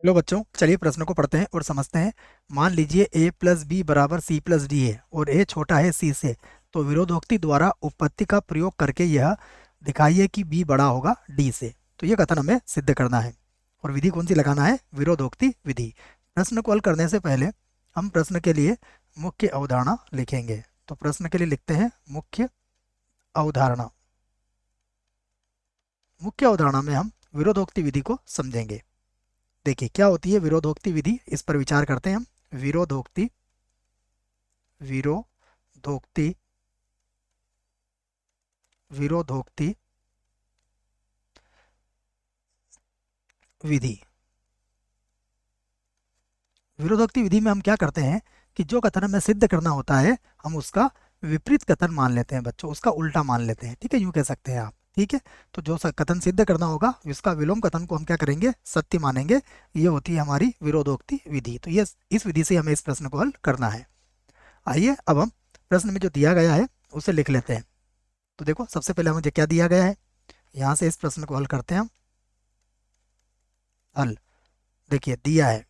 लो बच्चों, चलिए प्रश्न को पढ़ते हैं और समझते हैं। मान लीजिए a प्लस बी बराबर c प्लस डी है और a छोटा है c से। तो विरोधोक्ति द्वारा उपपत्ति का प्रयोग करके यह दिखाइए कि b बड़ा होगा d से। तो ये कथन हमें सिद्ध करना है और विधि कौन सी लगाना है? विरोधोक्ति विधि। प्रश्न को हल करने से पहले हम प्रश्न के लिए मुख्य अवधारणा लिखेंगे। तो प्रश्न के लिए लिखते हैं मुख्य अवधारणा। मुख्य अवधारणा में हम विरोधोक्ति विधि को समझेंगे। देखिए क्या होती है विरोधोक्ति विधि, इस पर विचार करते हैं हम। विरोधोक्ति विरोधोक्ति विरोधोक्ति विधि। विरोधोक्ति विधि में हम क्या करते हैं कि जो कथन हमें सिद्ध करना होता है हम उसका विपरीत कथन मान लेते हैं बच्चों, उसका उल्टा मान लेते हैं। ठीक है, यूं कह सकते हैं आप। ठीक है, तो जो कथन सिद्ध करना होगा उसका विलोम कथन को हम क्या करेंगे? सत्य मानेंगे। ये होती है हमारी विरोधोक्ति विधि। तो ये इस विधि से हमें इस प्रश्न को हल करना है। आइए अब हम प्रश्न में जो दिया गया है उसे लिख लेते हैं। तो देखो सबसे पहले मुझे क्या दिया गया है, यहाँ से इस प्रश्न को हल करते हैं हम। हल देखिए दिया है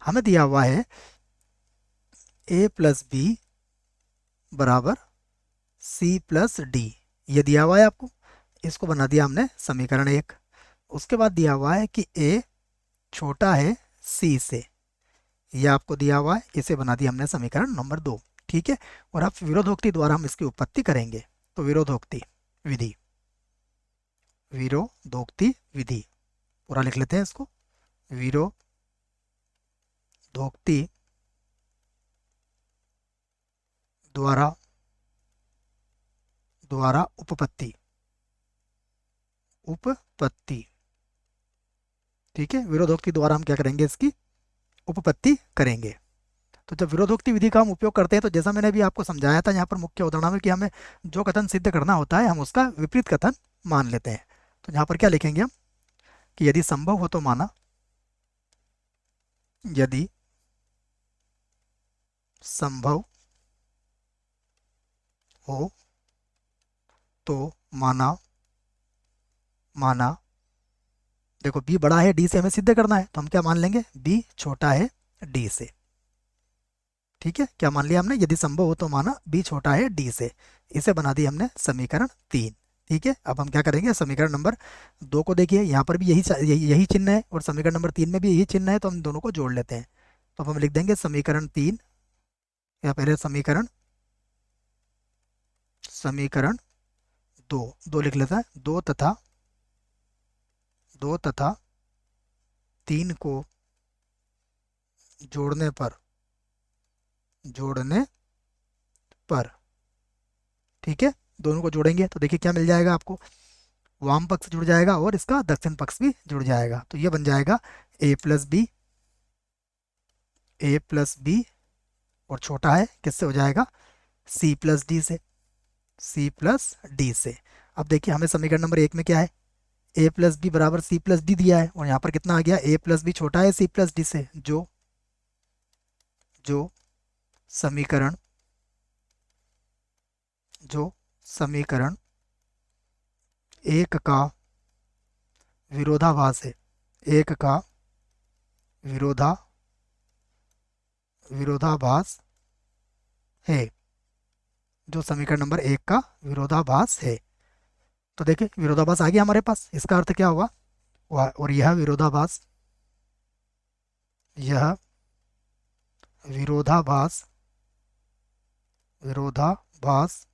हमें दिया हुआ है a प्लस बी बराबर c प्लस डी। ये दिया हुआ है आपको, इसको बना दिया हमने समीकरण एक। उसके बाद दिया हुआ है कि a छोटा है c से, ये आपको दिया हुआ है, इसे बना दिया हमने समीकरण नंबर दो। ठीक है, और अब विरोधोक्ति द्वारा हम इसकी उत्पत्ति करेंगे। तो विरोधोक्ति विधि, विरोधोक्ति विधि पूरा लिख लेते हैं इसको। विरोधोक्ति द्वारा द्वारा उपपत्ति उपपत्ति। ठीक है, विरोधोक्ति द्वारा हम क्या करेंगे? इसकी उपपत्ति करेंगे। तो जब विरोधोक्ति विधि का हम उपयोग करते हैं तो जैसा मैंने अभी आपको समझाया था यहाँ पर मुख्य अवधारणा में कि हमें जो कथन सिद्ध करना होता है हम उसका विपरीत कथन मान लेते हैं। तो यहाँ पर क्या लिखेंगे हम कि यदि संभव हो तो माना, यदि संभव हो तो माना माना देखो b बड़ा है d से, हमें सिद्ध करना है तो हम क्या मान लेंगे? b छोटा है d से। ठीक है, क्या मान लिया हमने? यदि संभव हो तो माना b छोटा है d से। इसे बना दिया हमने समीकरण तीन। ठीक है, अब हम क्या करेंगे? समीकरण नंबर दो को देखिए, यहाँ पर भी यही चिन्ह है और समीकरण नंबर तीन में भी यही चिन्ह है, तो हम दोनों को जोड़ लेते हैं। तो अब हम लिख देंगे समीकरण तीन, या पहले समीकरण दो। दो लिख लेता है, दो तथा तीन को जोड़ने पर। ठीक है, दोनों को जोड़ेंगे तो देखिए क्या मिल जाएगा आपको? वाम पक्ष जुड़ जाएगा और इसका दक्षिण पक्ष भी जुड़ जाएगा। तो ये बन जाएगा a प्लस बी और छोटा है किससे हो जाएगा? c प्लस डी से। अब देखिए हमें समीकरण नंबर एक में क्या है? a प्लस बी बराबर c प्लस डी दिया है और यहाँ पर कितना आ गया? a प्लस बी छोटा है c प्लस डी से। जो जो समीकरण जो समीकरण एक का विरोधाभास है, एक का विरोधाभास है, जो समीकरण नंबर एक का विरोधाभास है। तो देखिए विरोधाभास आ गया हमारे पास, इसका अर्थ क्या हुआ? और यह विरोधाभास विरोधाभास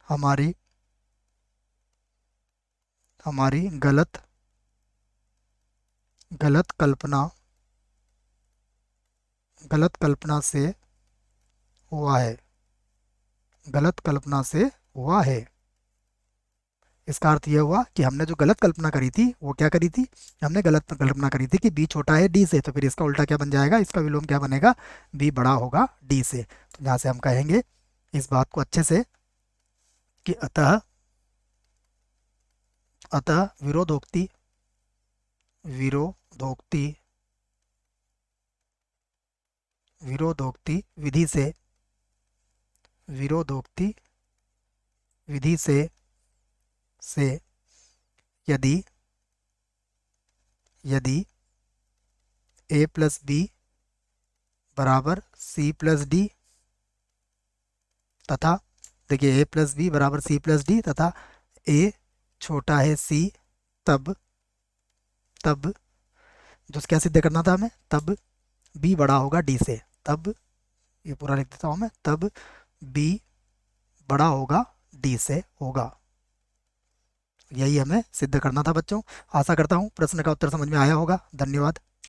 हमारी हमारी गलत कल्पना गलत कल्पना से हुआ है, गलत कल्पना से हुआ है। इसका अर्थ यह हुआ कि हमने जो गलत कल्पना करी थी वो क्या करी थी? हमने गलत कल्पना करी थी कि b छोटा है d से, तो फिर इसका उल्टा क्या बन जाएगा? इसका विलोम क्या बनेगा? b बड़ा होगा d से। तो यहाँ से हम कहेंगे इस बात को अच्छे से कि अतः अतः विरोधोक्ति विरोधोक्ति विधि से विरोधोक्ति विधि से यदि यदि a प्लस बी बराबर c प्लस डी तथा, देखिए a प्लस बी बराबर c प्लस डी तथा a छोटा है c, तब तब जो क्या सिद्ध करना था हमें, तब b बड़ा होगा d से। तब ये पूरा लिख देता हूँ मैं, तब b बड़ा होगा d से होगा। यही हमें सिद्ध करना था बच्चों। आशा करता हूँ प्रश्न का उत्तर समझ में आया होगा। धन्यवाद।